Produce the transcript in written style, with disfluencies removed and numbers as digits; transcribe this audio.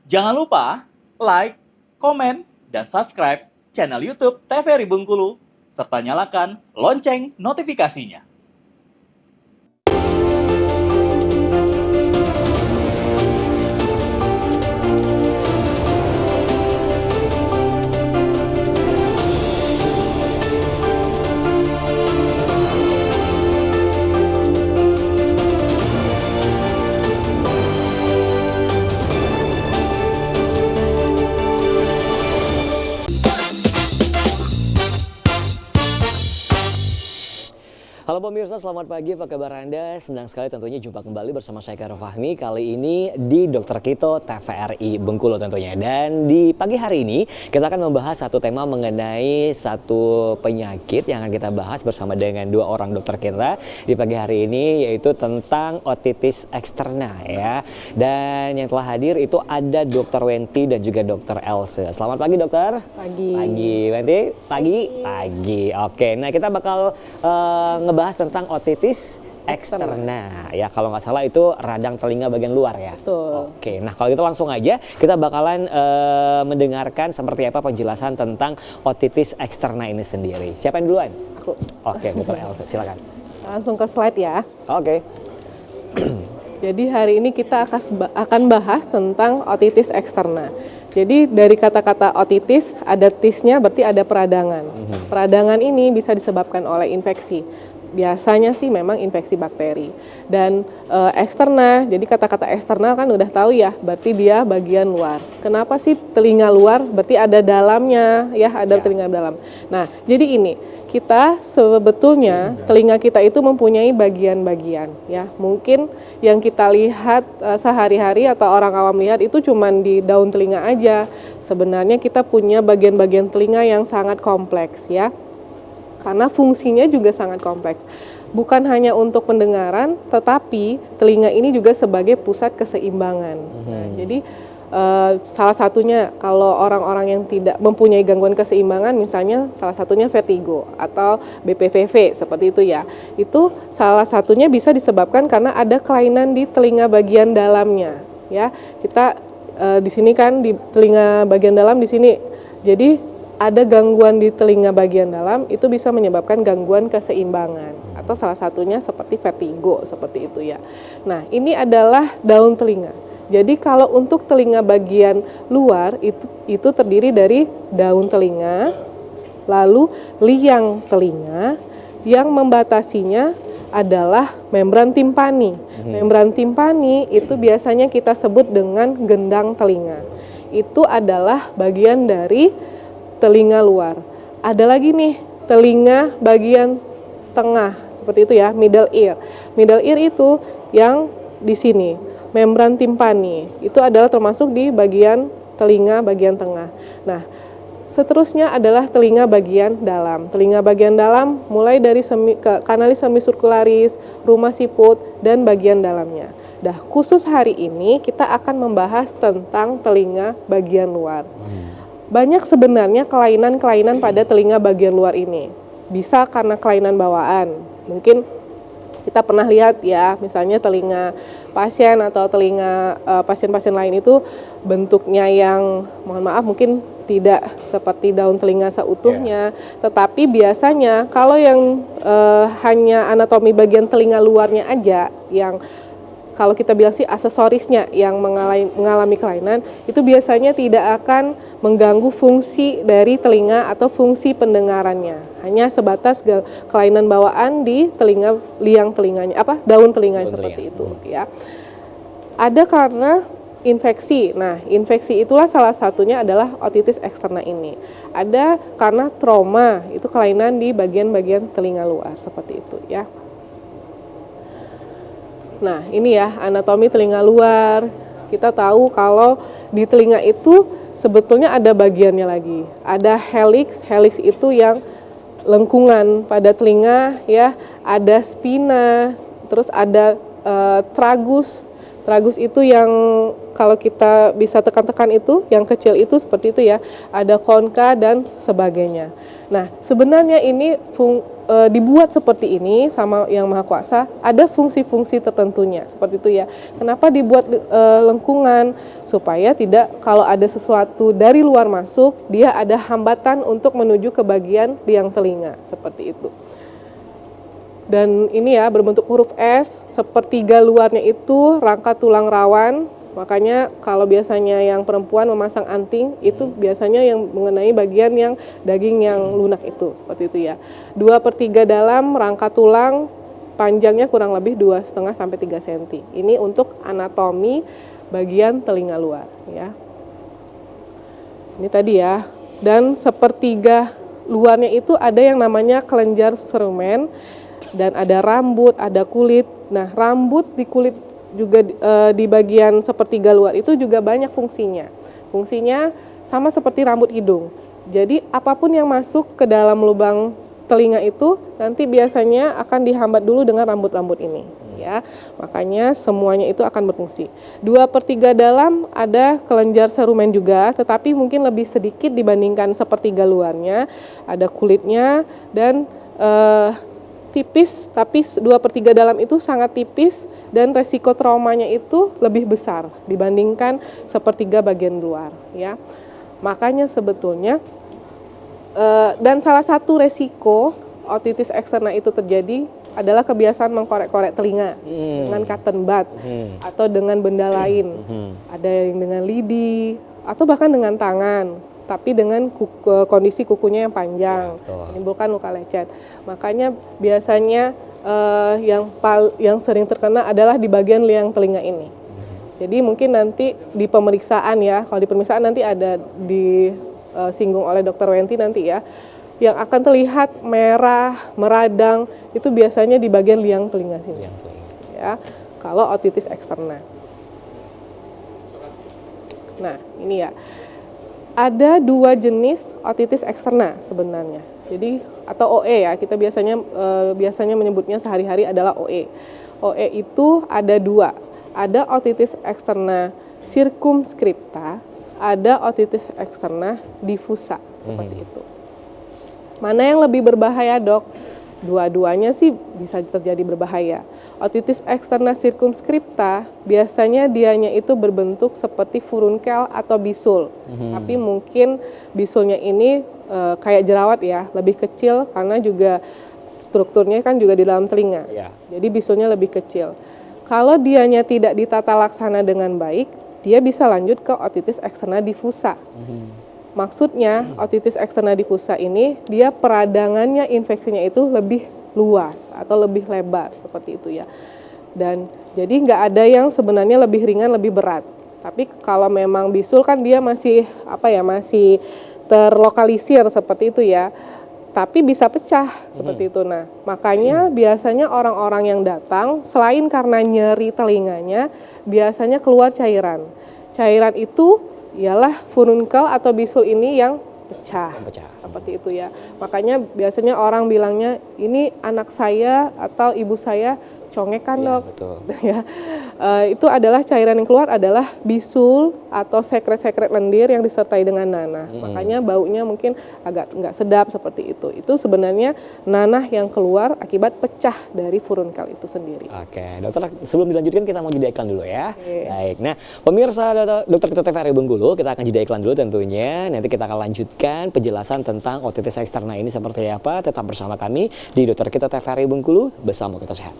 Jangan lupa like, komen, dan subscribe channel YouTube TVRI Bengkulu, serta nyalakan lonceng notifikasinya. Halo pemirsa, selamat pagi, apa kabar Anda? Senang sekali tentunya jumpa kembali bersama saya Khairul Fahmi. Kali ini di Dokter Kito TVRI Bengkulu tentunya. Dan di pagi hari ini kita akan membahas satu tema mengenai satu penyakit yang akan kita bahas bersama dengan dua orang dokter kita di pagi hari ini, yaitu tentang otitis eksterna ya. Dan yang telah hadir itu ada Dokter Wenti dan juga Dokter Else. Selamat pagi dokter. Pagi. Pagi Wenti. Pagi. Oke, nah kita bakal ngebahas tentang otitis eksterna ya, kalau nggak salah itu radang telinga bagian luar ya. Betul. Oke, nah kalau gitu langsung aja kita bakalan mendengarkan seperti apa penjelasan tentang otitis eksterna ini sendiri. Siapa yang duluan? Aku. Oke, Dokter Elsa, silakan. Langsung ke slide ya. Oke. Jadi hari ini kita akan bahas tentang otitis eksterna. Jadi dari kata-kata otitis, ada tisnya berarti ada peradangan. Peradangan ini bisa disebabkan oleh infeksi. Biasanya sih memang infeksi bakteri. Dan eksterna, jadi kata-kata eksternal kan udah tahu ya, berarti dia bagian luar. Kenapa sih telinga luar? Berarti ada dalamnya, ya ada telinga dalam. Nah, jadi ini kita sebetulnya telinga kita itu mempunyai bagian-bagian ya. Mungkin yang kita lihat sehari-hari atau orang awam lihat itu cuman di daun telinga aja. Sebenarnya kita punya bagian-bagian telinga yang sangat kompleks ya. Karena fungsinya juga sangat kompleks. Bukan hanya untuk pendengaran, tetapi telinga ini juga sebagai pusat keseimbangan. Nah, jadi salah satunya kalau orang-orang yang tidak mempunyai gangguan keseimbangan, misalnya salah satunya vertigo atau BPVV seperti itu ya, itu salah satunya bisa disebabkan karena ada kelainan di telinga bagian dalamnya ya. Kita di sini kan di telinga bagian dalam di sini, jadi ada gangguan di telinga bagian dalam itu bisa menyebabkan gangguan keseimbangan atau salah satunya seperti vertigo seperti itu ya. Nah, ini adalah daun telinga. Jadi kalau untuk telinga bagian luar itu terdiri dari daun telinga, lalu liang telinga, yang membatasinya adalah membran timpani. Membran timpani itu biasanya kita sebut dengan gendang telinga. Itu adalah bagian dari telinga luar. Ada lagi nih telinga bagian tengah seperti itu ya, middle ear. Middle ear itu yang di sini. Membran timpani itu adalah termasuk di bagian telinga bagian tengah. Nah, seterusnya adalah telinga bagian dalam. Telinga bagian dalam mulai dari kanalis semisirkularis, rumah siput, dan bagian dalamnya. Nah, khusus hari ini kita akan membahas tentang telinga bagian luar. Banyak sebenarnya kelainan-kelainan pada telinga bagian luar ini. Bisa karena kelainan bawaan. Mungkin kita pernah lihat ya, misalnya telinga pasien atau telinga pasien-pasien lain itu bentuknya yang mohon maaf mungkin tidak seperti daun telinga seutuhnya. Tetapi biasanya kalau yang hanya anatomi bagian telinga luarnya aja, yang kalau kita bilang sih aksesorisnya yang mengalami kelainan, itu biasanya tidak akan mengganggu fungsi dari telinga atau fungsi pendengarannya. Hanya sebatas kelainan bawaan di telinga, liang telinganya, daun telinganya seperti itu ya. Ada karena infeksi. Nah, infeksi itulah salah satunya adalah otitis eksterna ini. Ada karena trauma, itu kelainan di bagian-bagian telinga luar seperti itu ya. Nah, ini ya anatomi telinga luar. Kita tahu kalau di telinga itu sebetulnya ada bagiannya lagi. Ada helix. Helix itu yang lengkungan pada telinga ya. Ada spina, terus ada tragus. Tragus itu yang kalau kita bisa tekan-tekan itu, yang kecil itu seperti itu ya. Ada konka dan sebagainya. Nah, sebenarnya ini dibuat seperti ini sama Yang Maha Kuasa, ada fungsi-fungsi tertentunya seperti itu ya. Kenapa dibuat lengkungan? Supaya tidak, kalau ada sesuatu dari luar masuk, dia ada hambatan untuk menuju ke bagian liang telinga seperti itu. Dan ini ya berbentuk huruf S, sepertiga luarnya itu rangka tulang rawan. Makanya kalau biasanya yang perempuan memasang anting itu biasanya yang mengenai bagian yang daging yang lunak itu seperti itu ya. 2/3 dalam rangka tulang, panjangnya kurang lebih 2,5 sampai 3 cm. Ini untuk anatomi bagian telinga luar ya. Ini tadi ya. Dan sepertiga luarnya itu ada yang namanya kelenjar serumen dan ada rambut, ada kulit. Nah, rambut di kulit juga di bagian sepertiga luar itu juga banyak fungsinya. Fungsinya sama seperti rambut hidung. Jadi apapun yang masuk ke dalam lubang telinga itu nanti biasanya akan dihambat dulu dengan rambut-rambut ini ya. Makanya semuanya itu akan berfungsi. 2/3 dalam ada kelenjar serumen juga, tetapi mungkin lebih sedikit dibandingkan sepertiga luarnya. Ada kulitnya dan tipis, tapi 2/3 dalam itu sangat tipis dan resiko traumanya itu lebih besar dibandingkan sepertiga bagian luar ya. Makanya sebetulnya dan salah satu resiko otitis eksterna itu terjadi adalah kebiasaan mengkorek-korek telinga dengan cotton bud atau dengan benda lain. Ada yang dengan lidi atau bahkan dengan tangan. Tapi dengan kondisi kukunya yang panjang, menimbulkan luka lecet. Makanya biasanya yang sering terkena adalah di bagian liang telinga ini. Jadi mungkin nanti di pemeriksaan ya, kalau di pemeriksaan nanti ada disinggung oleh Dokter Wenti nanti ya, yang akan terlihat merah, meradang, itu biasanya di bagian liang telinga sini. Ya, kalau otitis eksterna. Nah, ini ya. Ada 2 jenis otitis eksterna sebenarnya. Jadi atau OE ya, kita biasanya menyebutnya sehari-hari adalah OE. OE itu ada 2. Ada otitis eksterna circumscripta, ada otitis eksterna diffusa seperti itu. Mana yang lebih berbahaya, Dok? Dua-duanya sih bisa terjadi berbahaya. Otitis eksterna circumscripta biasanya dianya itu berbentuk seperti furunkel atau bisul. Tapi mungkin bisulnya ini kayak jerawat ya, lebih kecil karena juga strukturnya kan juga di dalam telinga. Jadi bisulnya lebih kecil. Kalau dianya tidak ditata laksana dengan baik, dia bisa lanjut ke otitis eksterna diffusa. Maksudnya otitis eksterna diffusa ini dia peradangannya infeksinya itu lebih luas atau lebih lebar seperti itu ya. Dan jadi nggak ada yang sebenarnya lebih ringan lebih berat. Tapi kalau memang bisul kan dia masih masih terlokalisir seperti itu ya. Tapi bisa pecah seperti itu. Nah, makanya biasanya orang-orang yang datang selain karena nyeri telinganya biasanya keluar cairan. Cairan itu ialah furunkel atau bisul ini yang pecah. Seperti itu ya. Makanya biasanya orang bilangnya ini anak saya atau ibu saya congekan, Dok. Betul. Ya. Itu adalah cairan yang keluar adalah bisul atau sekret-sekret lendir yang disertai dengan nanah. Makanya baunya mungkin agak nggak sedap seperti itu. Itu sebenarnya nanah yang keluar akibat pecah dari furunkel itu sendiri. Oke, dokter, sebelum dilanjutkan kita mau jeda iklan dulu ya. Baik, nah pemirsa Dokter Kito TVRI Bengkulu, kita akan jeda iklan dulu tentunya. Nanti kita akan lanjutkan penjelasan tentang otitis eksterna ini seperti apa. Tetap bersama kami di Dokter Kito TVRI Bengkulu, bersama kita sehat.